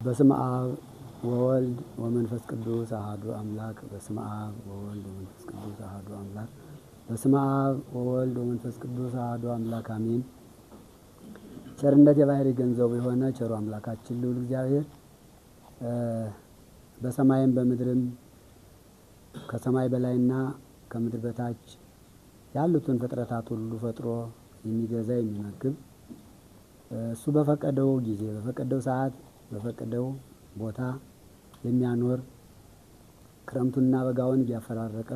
በስመ አብ ወወልድ ወመንፈስ ቅዱስ አሐዱ አምላክ። በስመ አብ ወወልድ ወመንፈስ ቅዱስ አሐዱ አምላክ። በስመ አብ ወወልድ ወመንፈስ ቅዱስ አሐዱ አምላክ አሜን። ቸርነት የባህሪ ገንዘቡ የሆነ ቸሩ አምላካችን ልዑል እግዚአብሔር በሰማይም በምድርም ከሰማይ በላይና ከምድር በታች ያሉትን ፍጥረታት ሁሉ ፈጥሮ የሚገዛ የሚመግብ እሱ በፈቀደው ጊዜ በፈቀደው ሰዓት በፈቀደው ቦታ የሚያኖር ክረምቱንና በጋውን እያፈራረቀ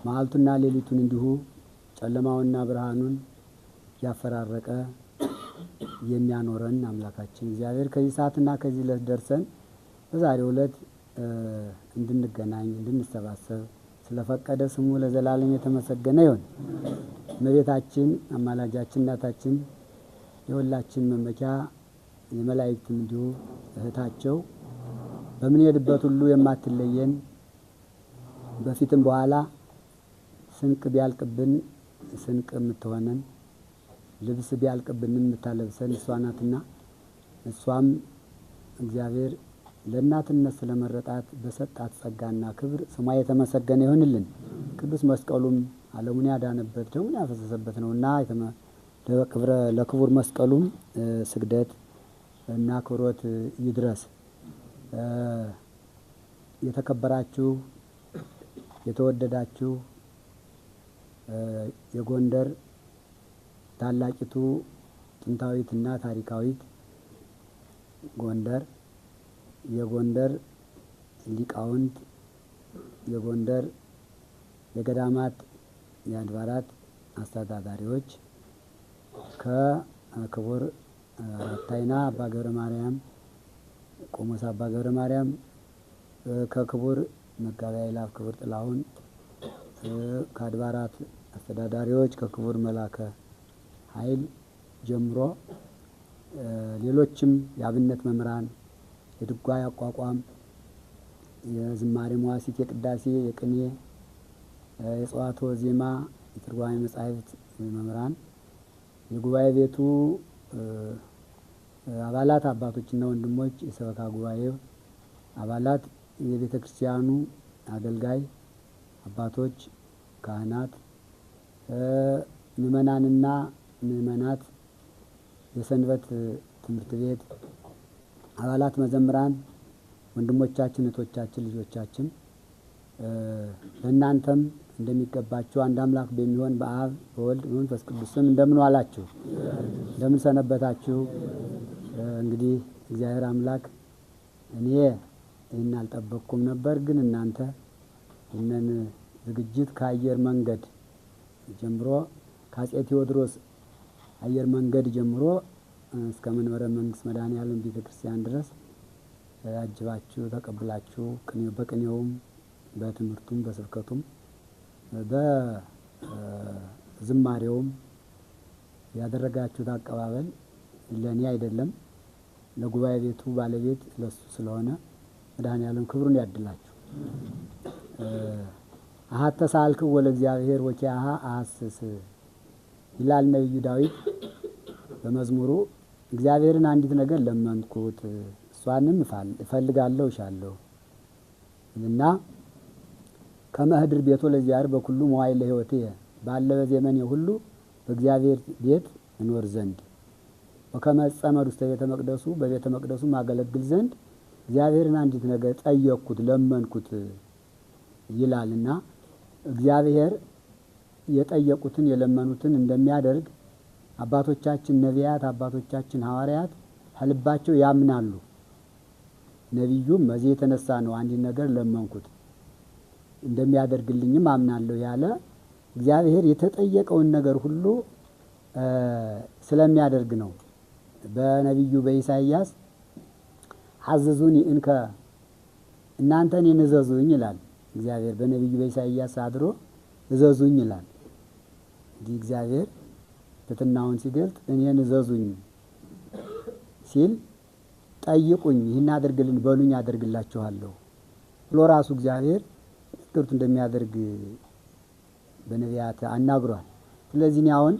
መዓልቱና ሌሊቱን እንዲሁ ጨለማውንና ብርሃኑን እያፈራረቀ የሚያኖረን አምላካችን እግዚአብሔር ከዚህ ሰዓትና ከዚህ ዕለት ደርሰን በዛሬው ዕለት እንድንገናኝ እንድንሰባሰብ ስለፈቀደ ስሙ ለዘላለም የተመሰገነ ይሁን። እመቤታችን አማላጃችን እናታችን የሁላችን መመኪያ የመላእክትም እንዲሁ እህታቸው በምንሄድበት ሁሉ የማትለየን በፊትም በኋላ ስንቅ ቢያልቅብን ስንቅ የምትሆነን ልብስ ቢያልቅብንም የምታለብሰን እሷ ናትና እሷም እግዚአብሔር ለእናትነት ስለመረጣት በሰጣት ጸጋና ክብር ስሟ የተመሰገነ ይሁንልን። ቅዱስ መስቀሉም ዓለሙን ያዳነበት ደሙን ያፈሰሰበት ነውና ለክቡር መስቀሉም ስግደት እና ክብሮት ይድረስ። የተከበራችሁ የተወደዳችሁ የጎንደር ታላቂቱ ጥንታዊትና ታሪካዊት ጎንደር የጎንደር ሊቃውንት የጎንደር የገዳማት የአድባራት አስተዳዳሪዎች ከክቡር አራታይና አባ ገብረ ማርያም ቆሞስ አባ ገብረ ማርያም ከክቡር መጋቤ ኃይላፍ ክቡር ጥላሁን ከአድባራት አስተዳዳሪዎች ከክቡር መላከ ኃይል ጀምሮ ሌሎችም የአብነት መምህራን የድጓ ያቋቋም የዝማሬ መዋሥዕት የቅዳሴ የቅኔ የጸዋትወ ዜማ የትርጓሜ መጻሕፍት መምህራን የጉባኤ ቤቱ አባላት አባቶችና ወንድሞች የሰበካ ጉባኤው አባላት የቤተ ክርስቲያኑ አገልጋይ አባቶች ካህናት ምእመናንና ምእመናት የሰንበት ትምህርት ቤት አባላት መዘምራን ወንድሞቻችን እህቶቻችን ልጆቻችን ለእናንተም እንደሚገባችሁ አንድ አምላክ በሚሆን በአብ በወልድ በመንፈስ ቅዱስ ስም እንደምን ዋላችሁ? እንደምን ሰነበታችሁ? እንግዲህ እግዚአብሔር አምላክ እኔ ይህን አልጠበቅኩም ነበር፣ ግን እናንተ ይህንን ዝግጅት ከአየር መንገድ ጀምሮ ከአፄ ቴዎድሮስ አየር መንገድ ጀምሮ እስከ መንበረ መንግስት መድኃኔዓለም ቤተ ክርስቲያን ድረስ አጅባችሁ ተቀብላችሁ በቅኔውም በትምህርቱም በስብከቱም በዝማሬውም ያደረጋችሁት አቀባበል ለእኔ አይደለም ለጉባኤ ቤቱ ባለቤት ለሱ ስለሆነ መድኃኔዓለም ክብሩን ያድላችሁ። አሐተ ሰአልክዎ ለእግዚአብሔር ወኪያሃ አሐስስ ይላል ነቢዩ ዳዊት በመዝሙሩ። እግዚአብሔርን አንዲት ነገር ለመንኩት እሷንም እፈልጋለሁ እሻለሁ እና ከመህድር ቤቶ ለእግዚአብሔር በኩሉ መዋዕለ ለሕይወቴ ባለ በዘመኔ ሁሉ በእግዚአብሔር ቤት እኖር ዘንድ ወከመ እጸመድ ውስተ ቤተ መቅደሱ በቤተ መቅደሱ ማገለግል ዘንድ እግዚአብሔርን አንዲት ነገር ጠየቅኩት ለመንኩት ይላልና እግዚአብሔር የጠየቁትን የለመኑትን እንደሚያደርግ አባቶቻችን ነቢያት አባቶቻችን ሐዋርያት ከልባቸው ያምናሉ። ነቢዩም በዚህ የተነሳ ነው አንዲት ነገር ለመንኩት እንደሚያደርግልኝም አምናለሁ ያለ። እግዚአብሔር የተጠየቀውን ነገር ሁሉ ስለሚያደርግ ነው። በነቢዩ በኢሳይያስ አዘዙኒ እንከ እናንተ እኔን እዘዙኝ ይላል እግዚአብሔር። በነቢዩ በኢሳይያስ አድሮ እዘዙኝ ይላል። እንዲህ እግዚአብሔር ትሕትናውን ሲገልጥ እኔን እዘዙኝ ሲል ጠይቁኝ ይህን አድርግልን በሉኝ አደርግላችኋለሁ ብሎ ራሱ እግዚአብሔር ትርቱ እንደሚያደርግ በነቢያት አናግሯል። ስለዚህ እኔ አሁን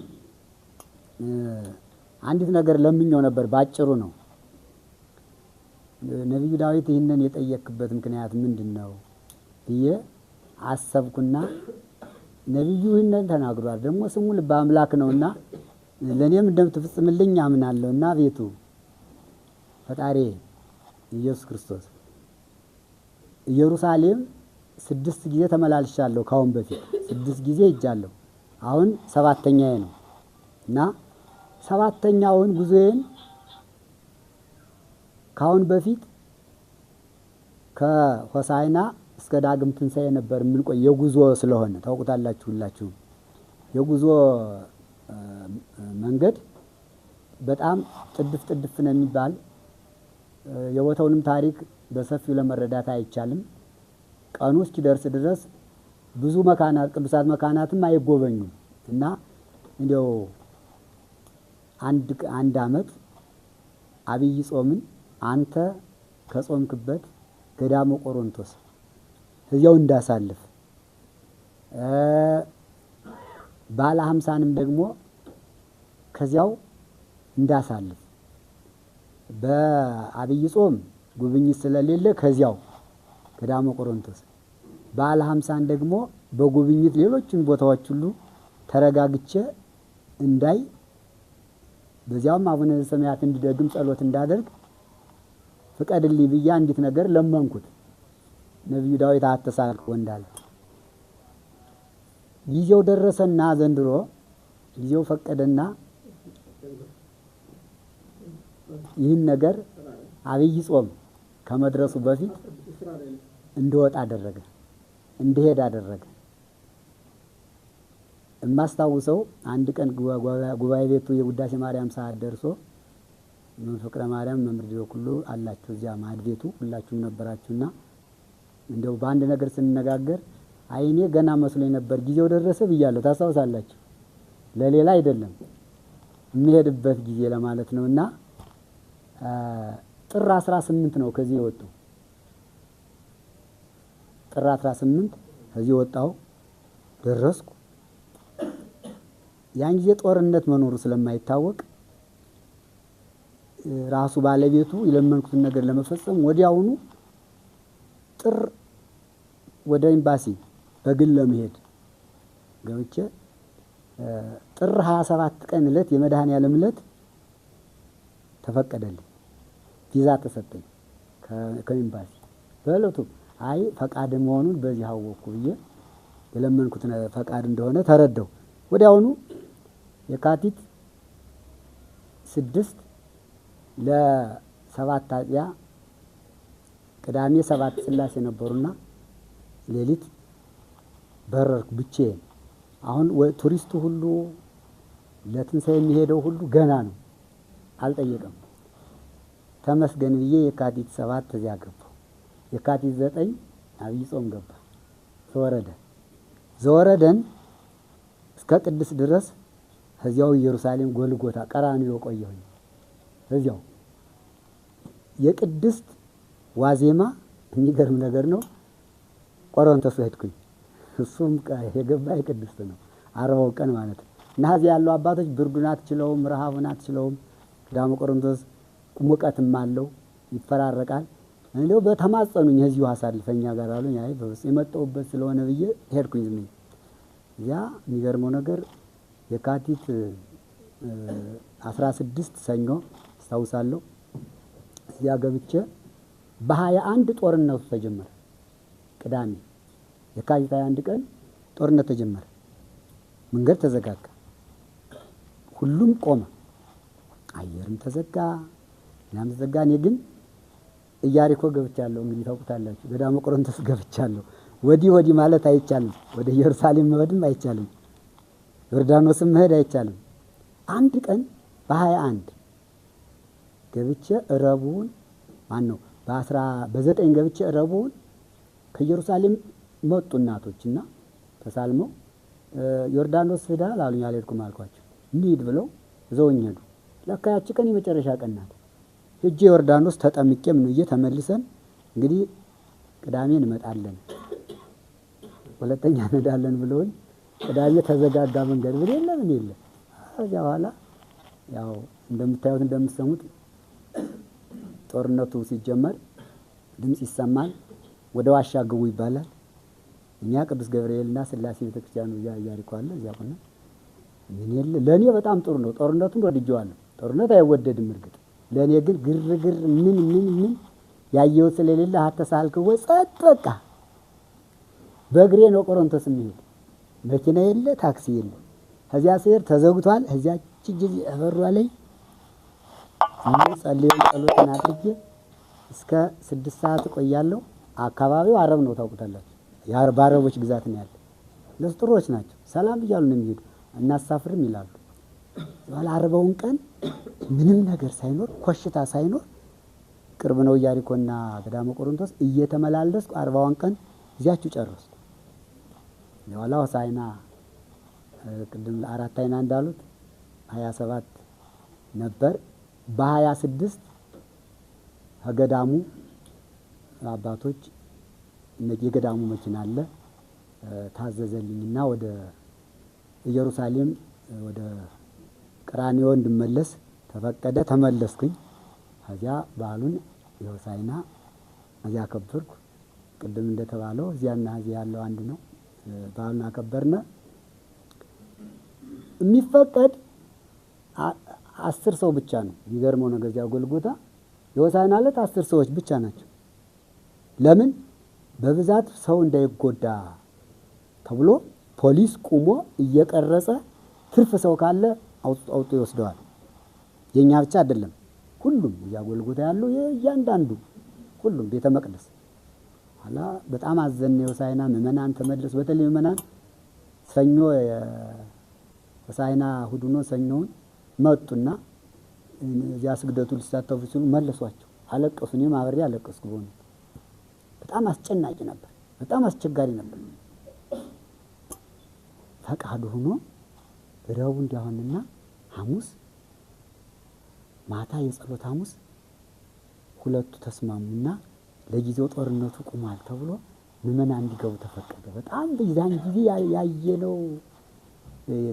አንዲት ነገር ለምኜው ነበር፣ ባጭሩ ነው። ነቢዩ ዳዊት ይህንን የጠየቅበት ምክንያት ምንድን ነው ብዬ አሰብኩና ነቢዩ ይህንን ተናግሯል። ደግሞ ስሙ ልበ አምላክ ነውና ለእኔም እንደምትፈጽምልኝ አምናለሁና ቤቱ ፈጣሪ ኢየሱስ ክርስቶስ ኢየሩሳሌም 6 ጊዜ ተመላልሻለሁ። ካሁን በፊት 6 ጊዜ ሄጃለሁ። አሁን 7ኛዬ ነው እና 7ኛውን ጉዞዬን ካሁን በፊት ከሆሳዕና እስከ ዳግም ትንሣኤ ነበር የምንቆይ። የጉዞ ስለሆነ ታውቁታላችሁ ሁላችሁ። የጉዞ መንገድ በጣም ጥድፍ ነው የሚባል የቦታውንም ታሪክ በሰፊው ለመረዳት አይቻልም። ቀኑ እስኪደርስ ድረስ ብዙ መካናት ቅዱሳት መካናትም አይጎበኙም እና እንዲያው አንድ ዓመት አብይ ጾምን አንተ ከጾምክበት ገዳመ ቆሮንቶስ እዚያው እንዳሳልፍ ባለ 50ንም ደግሞ ከዚያው እንዳሳልፍ በአብይ ጾም ጉብኝት ስለሌለ ከዚያው ገዳመ ቆሮንቶስ ባለ 50ን ደግሞ በጉብኝት ሌሎችን ቦታዎች ሁሉ ተረጋግቼ እንዳይ በዚያውም አቡነ ዘበሰማያት እንዲደግም ጸሎት እንዳደርግ ፍቀድልኝ ብዬ አንዲት ነገር ለመንኩት። ነቢዩ ዳዊት አተሳልክ ወንዳል ጊዜው ደረሰና ዘንድሮ ጊዜው ፈቀደና ይህን ነገር አብይ ጾም ከመድረሱ በፊት እንደወጣ አደረገ፣ እንደሄድ አደረገ። የማስታውሰው አንድ ቀን ጉባኤ ቤቱ የውዳሴ ማርያም ሰዓት ደርሶ ፍቅረ ማርያም መምርዲዮ ሁሉ አላችሁ እዚያ ማዕድ ቤቱ ሁላችሁም ነበራችሁና እንደው በአንድ ነገር ስንነጋገር አይኔ ገና መስሎኝ ነበር ጊዜው ደረሰ ብያለሁ። ታስታውሳላችሁ። ለሌላ አይደለም የሚሄድበት ጊዜ ለማለት ነውና ጥር 18 ነው ከዚህ የወጣው። ጥር 18 ከዚህ ወጣው ደረስኩ። ያን ጊዜ ጦርነት መኖሩ ስለማይታወቅ ራሱ ባለቤቱ የለመንኩትን ነገር ለመፈጸም ወዲያውኑ ጥር ወደ ኤምባሲ በግል ለመሄድ ገብቼ ጥር 27 ቀን ዕለት የመድኃኔዓለም ዕለት ተፈቀደልኝ። ቪዛ ተሰጠኝ ከኤምባሲ። በእለቱ አይ ፈቃድ መሆኑን በዚህ አወቅኩ ብዬ የለመንኩት ፈቃድ እንደሆነ ተረዳው። ወዲያውኑ የካቲት 6 ለ7 አጥቢያ ቅዳሜ 7 ስላሴ ነበሩና ሌሊት በረርኩ ብቻዬን። አሁን ቱሪስቱ ሁሉ ለትንሣኤ የሚሄደው ሁሉ ገና ነው፣ አልጠየቀም። ተመስገን ብዬ የካቲት 7 እዚያ ገባሁ። የካቲት 9 አብይ ጾም ገባ። ዘወረደን እስከ ቅድስት ድረስ እዚያው ኢየሩሳሌም ጎልጎታ ቀራንዮ ቆየሁኝ። እዚያው የቅድስት ዋዜማ የሚገርም ነገር ነው። ቆሮንቶስ ሄድኩኝ። እሱም የገባ የቅድስት ነው 40 ቀን ማለት ነው። እና እዚያ ያለው አባቶች ብርዱን አትችለውም፣ ረሃቡን አትችለውም። ገዳመ ቆሮንቶስ ሙቀትም አለው፣ ይፈራረቃል። እንደው በተማጸኑኝ እዚሁ አሳልፈኛ ጋር አሉኝ። አይ በውስጥ የመጣሁበት ስለሆነ ብዬ ሄድኩኝ። ዝም ያ የሚገርመው ነገር የካቲት 16 ሰኞ አስታውሳለሁ። እዚያ ገብቼ በ21 ጦርነቱ ተጀመረ። ቅዳሜ የካቲት 21 ቀን ጦርነት ተጀመረ። መንገድ ተዘጋጋ፣ ሁሉም ቆመ፣ አየርም ተዘጋ፣ ምናምን ተዘጋ። እኔ ግን ኢያሪኮ ገብቻለሁ። እንግዲህ ታውቁታላችሁ፣ ገዳመ ቆሮንቶስ ገብቻለሁ። ወዲህ ማለት አይቻልም። ወደ ኢየሩሳሌም መሄድም አይቻልም። ዮርዳኖስም መሄድ አይቻልም። አንድ ቀን በ21 ገብቼ ረቡን በ9 ገብቼ ረቡን ከኢየሩሳሌም መጡ እናቶችና ተሳልመው ዮርዳኖስ ሄዳል አሉኝ። አልሄድኩም አልኳቸው። እንሂድ ብለው ዘውኝ ሄዱ። ለካ ያቺ ቀን የመጨረሻ ቀን ናት። ሄጄ ዮርዳኖስ ተጠምቄ ምን ብዬ ተመልሰን እንግዲህ ቅዳሜ እንመጣለን፣ ሁለተኛ እንሄዳለን ብለውኝ ቅዳሜ ተዘጋጋ መንገድ ምን የለ። ከዚያ በኋላ ያው እንደምታዩት እንደምትሰሙት ጦርነቱ ሲጀመር ድምጽ ይሰማል። ወደ ዋሻ ግቡ ይባላል። እኛ ቅዱስ ገብርኤልና ስላሴ ቤተክርስቲያኑ ኢያሪኮ አለ እዚያ ቆና ምን የለ ለኔ በጣም ጥሩ ነው። ጦርነቱን ወድጄዋለሁ። ጦርነት አይወደድም እርግጥ ለኔ ግን ግርግር ምን ያየው ስለሌለ አተሳልከው ጸጥ በቃ በእግሬ ነው ቆሮንቶስ የሚሄድ መኪና የለ ታክሲ የለ። ከዚያ ሲሄድ ተዘግቷል። ከዚያ ጭጅ አበሩ አለኝ ጸልየን ጸሎትን አድርጌ እስከ 6 ሰዓት ቆያለሁ። አካባቢው አረብ ነው ታውቁታላችሁ። የአረቦች ግዛት ነው ያለ። ለስጥሮች ናቸው። ሰላም እያሉ ነው የሚሄዱ። እናሳፍርም ይላሉ። ባለ 40ውን ቀን ምንም ነገር ሳይኖር ኮሽታ ሳይኖር ቅርብ ነው ኢያሪኮና ገዳመ ቆሮንቶስ እየተመላለስኩ 40ውን ቀን እዚያችሁ ጨረስኩ። የኋላ ሆሳዕና ቅድም አራት አይና እንዳሉት 27 ነበር። በ26 ከገዳሙ አባቶች የገዳሙ መኪና አለ ታዘዘልኝና ወደ ኢየሩሳሌም ወደ ቀራንዮ እንድመለስ ተፈቀደ። ተመለስኩኝ። ከዚያ በዓሉን የሆሳዕና እዚያ አከበርኩ። ቅድም እንደተባለው እዚያና እዚያ ያለው አንድ ነው። በዓሉን አከበርነ። የሚፈቀድ 10 ሰው ብቻ ነው። የሚገርመው ነገር እዚያ ጎልጎታ የሆሳዕና ዕለት 10 ሰዎች ብቻ ናቸው። ለምን በብዛት ሰው እንዳይጎዳ ተብሎ ፖሊስ ቁሞ እየቀረጸ ትርፍ ሰው ካለ አውጥቶ ይወስደዋል። የኛ ብቻ አይደለም፣ ሁሉም እዚያ ጎልጎታ ያለው እያንዳንዱ ሁሉም ቤተ መቅደስ ኋላ በጣም አዘነ። የሆሳዕና ምእመናን ተመለሱ። በተለይ ምእመናን ሰኞ ሆሳዕና እሑድ ሆኖ ሰኞውን መጡና እዚያ ስግደቱ ሊሳተፉ ሲሉ መለሷቸው። አለቀሱ። እኔም አብሬ አለቀስኩ። በጣም አስጨናቂ ነበር። በጣም አስቸጋሪ ነበር። ፈቃዱ ሆኖ ረቡዕ እንዲያሆንና ሐሙስ ማታ የጸሎት ሐሙስ ሁለቱ ተስማሙና ለጊዜው ጦርነቱ ቁሟል ተብሎ ምእመናን እንዲገቡ ተፈቀደ። በጣም በዛን ጊዜ ያየነው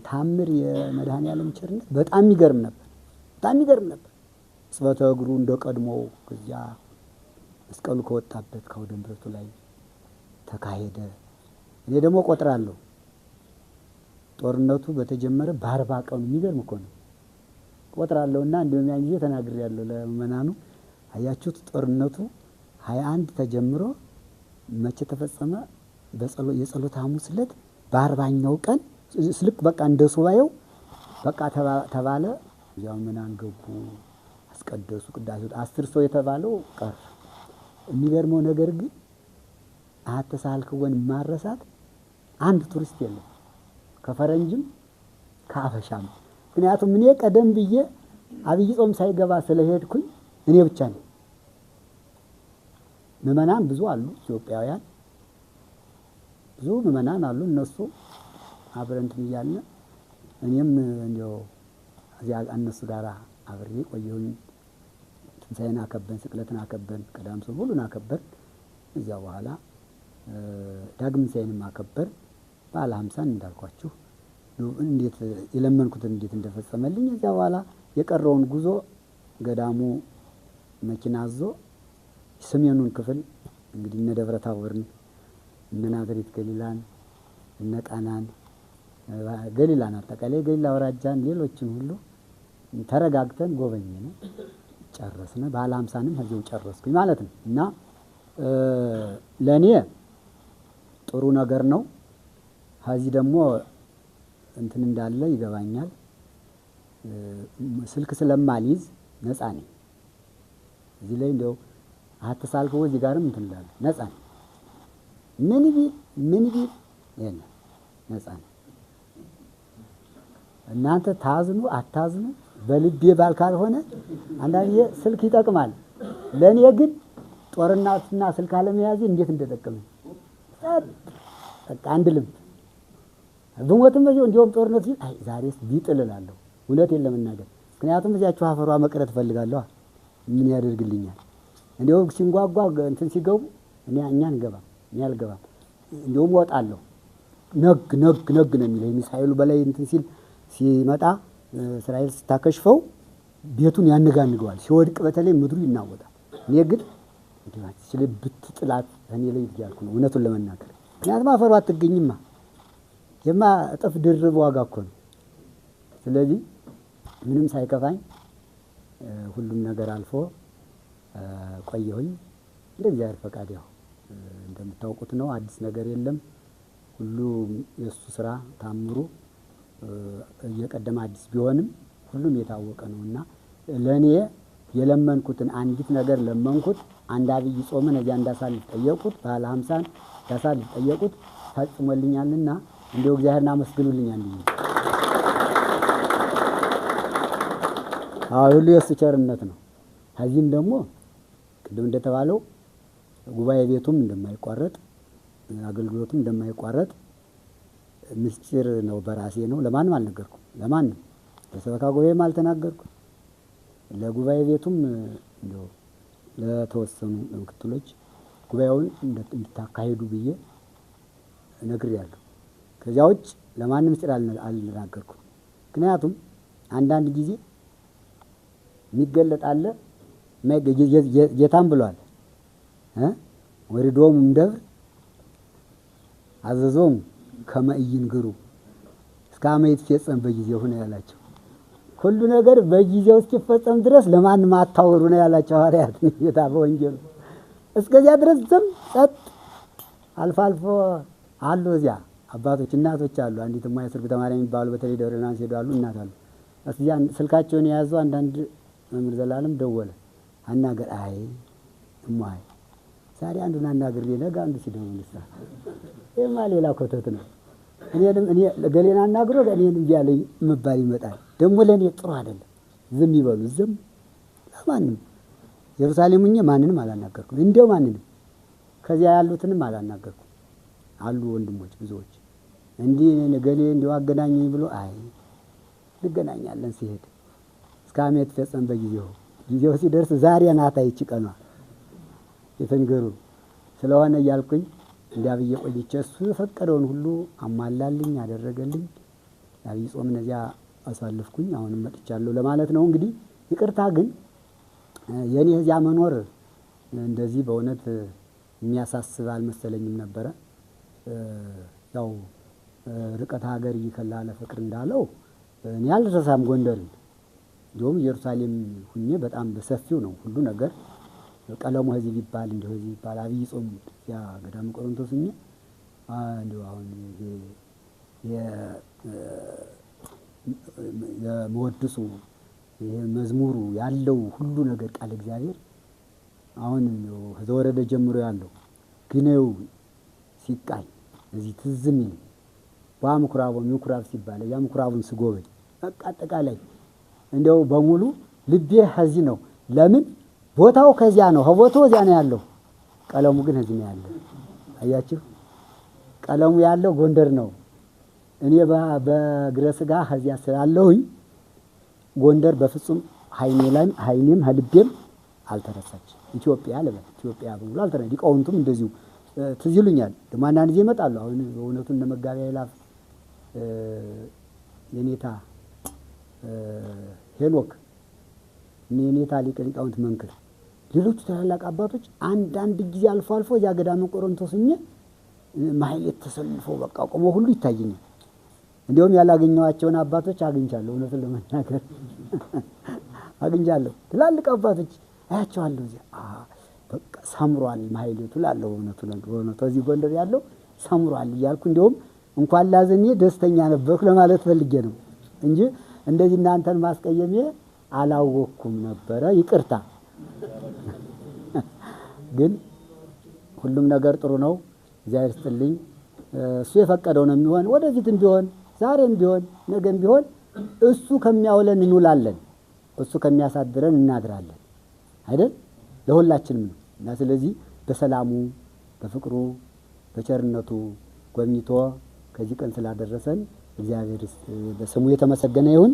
ታምር የመድኃኔዓለም ቸርነት በጣም ይገርም ነበር። በጣም ይገርም ነበር። ጽበተ እግሩ እንደቀድሞው ከዚያ መስቀሉ ከወጣበት ከአውደ ምሕረቱ ላይ ተካሄደ። እኔ ደግሞ ቆጥራለሁ ጦርነቱ በተጀመረ በ40 ቀኑ የሚገርም እኮ ነው። ቆጥራለሁና እንደውም ያን ጊዜ ተናግሬያለሁ ለምእመናኑ። አያችሁት ጦርነቱ 21 ተጀምሮ መቼ ተፈጸመ? የጸሎት ሐሙስ ዕለት በ40ኛው ቀን ስልክ በቃ እንደ ሱባኤው በቃ ተባለ። ያው ምእመናን ገቡ፣ አስቀደሱ። ቅዳሴው 10 ሰው የተባለው ቀረ። የሚገርመው ነገር ግን አተሳልከወን ማረሳት አንድ ቱሪስት የለም ከፈረንጅም ከአፈሻም። ምክንያቱም እኔ ቀደም ብዬ አብይ ጾም ሳይገባ ስለሄድኩኝ እኔ ብቻ ነኝ። ምእመናን ብዙ አሉ፣ ኢትዮጵያውያን ብዙ ምእመናን አሉ። እነሱ አብረን እንትን እያልን እኔም እንደው እዚያ እነሱ ጋር አብሬ ቆየሁኝ። ትንሣኤን አከበርን፣ ስቅለትን አከበርን፣ ቀዳም ሰው ሁሉን አከበርን። እዚያ በኋላ ዳግም ትንሣኤንም አከበርን። በዓለ ሀምሳን እንዳልኳችሁ እንዴት የለመንኩትን እንዴት እንደፈጸመልኝ። እዚያ በኋላ የቀረውን ጉዞ ገዳሙ መኪና አዞ ሰሜኑን ክፍል እንግዲህ እነ ደብረ ታቦርን፣ እነ ናዝሬት ገሊላን፣ እነ ቃናን ገሊላን አጠቃላይ ገሊላ ወራጃን ሌሎችን ሁሉ ተረጋግተን ጎበኘን፣ ጨረስን። በዓለ ሀምሳንም ከዚያው ጨረስኩኝ ማለት ነው። እና ለእኔ ጥሩ ነገር ነው። ከዚህ ደግሞ እንትን እንዳለ ይገባኛል። ስልክ ስለማልይዝ ነፃ ነኝ። እዚህ ላይ እንደው አትሳልከው እዚህ ጋርም እንትን እላለሁ። ነፃ ነኝ። ምን ቢል የለም ነፃ ነኝ። እናንተ ታዝኑ አታዝኑ በልቤ ባል ካልሆነ አንዳንዴ ስልክ ይጠቅማል። ለእኔ ግን ጦርነትና ስልክ አለመያዝ እንዴት እንደጠቀመኝ በቃ አንድ ልብ ብሞትም በዚህ እንዲያውም ጦርነት ሲል አይ ዛሬስ ቢጥል እላለሁ። እውነቴን ለመናገር ምክንያቱም እዚያችሁ አፈሯ መቅረት እፈልጋለሁ። ምን ያደርግልኛል? እንዲያው ሲንጓጓ እንትን ሲገቡ እኛ እንገባም፣ እኔ አልገባም። እንዲያውም እወጣለሁ። ነግ ነው የሚለው ሚሳኤሉ በላይ እንትን ሲል ሲመጣ እስራኤል ስታከሽፈው ቤቱን ያነጋንገዋል። ሲወድቅ በተለይ ምድሩ ይናወጣል። እኔ ግን እንዲህ ስለ ብትጥላት እኔ ላይ ይያልኩ ነው እውነቱን ለመናገር ምክንያቱም አፈሩ አትገኝማ የማ እጥፍ ድርብ ዋጋ እኮ ነው። ስለዚህ ምንም ሳይከፋኝ ሁሉም ነገር አልፎ ቆየሁኝ። እንደ እግዚአብሔር ፈቃድ ያው እንደምታውቁት ነው። አዲስ ነገር የለም። ሁሉ የሱ ስራ ታምሩ እየቀደመ አዲስ ቢሆንም ሁሉም የታወቀ ነውና ለኔ የለመንኩትን አንዲት ነገር ለመንኩት። አንድ አብይ ጾምን እዚያ እንዳሳልፍ ጠየቁት። ባለ 50 እንዳሳልፍ ጠየቁት ፈጽሞልኛልና እንደው እግዚአብሔርን አመስግኑልኝ አንዴ። ሁሉ የሱ ቸርነት ነው። ከዚህም ደግሞ ቅድም እንደተባለው ጉባኤ ቤቱም እንደማይቋረጥ አገልግሎቱም እንደማይቋረጥ ምስጢር ነው። በራሴ ነው። ለማንም አልነገርኩም። ለማንም ለሰበካ ጉባኤም አልተናገርኩም። ለጉባኤ ቤቱም እንደው ለተወሰኑ ምክትሎች ጉባኤውን እንድታካሂዱ ብዬ ነግሬያለሁ። ከዚያ ውጭ ለማንም ምስጢር አልተናገርኩም። ምክንያቱም አንዳንድ ጊዜ የሚገለጥ አለ። ጌታም ብሏል ወሪዶም እንደብር አዘዞም ከመይንግሩ እስከ አመት ይፈጸም በጊዜው ነው ያላቸው። ሁሉ ነገር በጊዜው እስኪፈጸም ድረስ ለማንም አታወሩ ነው ያላቸው ሐዋርያት ጌታ በወንጌሉ። እስከዚያ ድረስ ዝም ጸጥ። አልፎ አልፎ አሉ እዚያ አባቶች እናቶች አሉ። አንዲት ማይስር በተማሪ የሚባሉ በተለይ ደብረናን ሲሄዱ አሉ እናት አሉ። እስኪያ ስልካቸውን የያዙ አንዳንድ መምህር ዘላለም ደወለ አናገር አይ እማይ ዛሬ አንዱን አናገር ነገ አንዱ ሲደውልሳ የማ ሌላ ኮተት ነው። እኔ ለገሌና አናግሮ እኔንም ቢያለኝ መባል ይመጣል። ደግሞ ለኔ ጥሩ አይደለም። ዝም ይበሉ ዝም ለማንም ኢየሩሳሌም ሆኜ ማንንም አላናገርኩም። እንደው ማንንም ከዚያ ያሉትንም አላናገርኩም። አሉ ወንድሞች ብዙዎች እንዲህ ነገሌ እንደው አገናኘኝ ብሎ አይ እንገናኛለን ሲሄድ እስከ አመት ፈጸም ጊዜው ሲደርስ ዛሬ ናታ ይቺ ቀኗ የተንገሩ ስለሆነ እያልኩኝ እንዲያብዬ ቆይቼ እሱ የፈቀደውን ሁሉ አማላልኝ አደረገልኝ። አብይ ጾም እዚያ አሳልፍኩኝ። አሁንም መጥቻለሁ ለማለት ነው። እንግዲህ ይቅርታ ግን የኔ እዚያ መኖር እንደዚህ በእውነት የሚያሳስብ አልመሰለኝም ነበረ። ያው ርቀት ሀገር ይከላለ ፍቅር እንዳለው እኔ አልረሳም ጎንደርን። እንደውም ኢየሩሳሌም ሁኜ በጣም በሰፊው ነው ሁሉ ነገር ቀለሙ ህዝብ ይባል እንደው ህዝብ ይባል አብይ ጾም ያ ገዳም ቆሮንቶስ ሁኜ እንደው አሁን የመወድሱ ይሄ መዝሙሩ ያለው ሁሉ ነገር ቃል እግዚአብሔር አሁን ነው ከወረደ ጀምሮ ያለው ግነው ሲቃኝ እዚህ ትዝም ይል ምኩራብ ሲባል ያ ምኩራቡን ስጎበኝ በቃ አጠቃላይ እንደው በሙሉ ልቤ ከዚህ ነው። ለምን ቦታው ከዚያ ነው፣ ከቦታው እዚያ ነው ያለው። ቀለሙ ግን እዚህ ነው ያለው። አያችሁ ቀለሙ ያለው ጎንደር ነው። እኔ በግረ ስጋ ከዚያ ስላለሁኝ ጎንደር በፍጹም ኃይኔም ልቤም አልተረሳች። ኢትዮጵያ ለምን ኢትዮጵያ ብሎ አልተረዲ ሊቃውንቱም እንደዚሁ ትዝ ይሉኛል። ደግሞ አንዳንድ ጊዜ ይመጣሉ። አሁን በእውነቱ እነ መጋቢያ ይላፍ የኔታ ሄኖክ የኔታ ሊቃውንት መንክር ሌሎች ታላላቅ አባቶች አንዳንድ ጊዜ አልፎ አልፎ ያ ገዳም ቆሮንቶስ ማህሌት ተሰልፈው በቃ ቆሞ ሁሉ ይታየኛል። እንደውም ያላገኘዋቸውን አባቶች አግኝቻለሁ። እውነቱን ለመናገር አግኝቻለሁ። ትላልቅ አባቶች አያቸዋለሁ። እዚያ በቃ ሰምሯል ማህሌቱ ላለው እውነቱ እዚህ ጎንደር ያለው ሰምሯል እያልኩ እንደውም እንኳን ላዘኔ ደስተኛ ነበርኩ ለማለት ፈልጌ ነው እንጂ እንደዚህ እናንተን ማስቀየሜ አላወኩም ነበረ። ይቅርታ። ግን ሁሉም ነገር ጥሩ ነው። እግዚአብሔር ይስጥልኝ። እሱ የፈቀደው ነው የሚሆን። ወደፊትም ቢሆን ዛሬም ቢሆን ነገም ቢሆን እሱ ከሚያውለን እንውላለን፣ እሱ ከሚያሳድረን እናድራለን አይደል? ለሁላችንም ነው እና ስለዚህ በሰላሙ በፍቅሩ በቸርነቱ ጎብኝቶ ከዚህ ቀን ስላደረሰን እግዚአብሔር በስሙ የተመሰገነ ይሁን።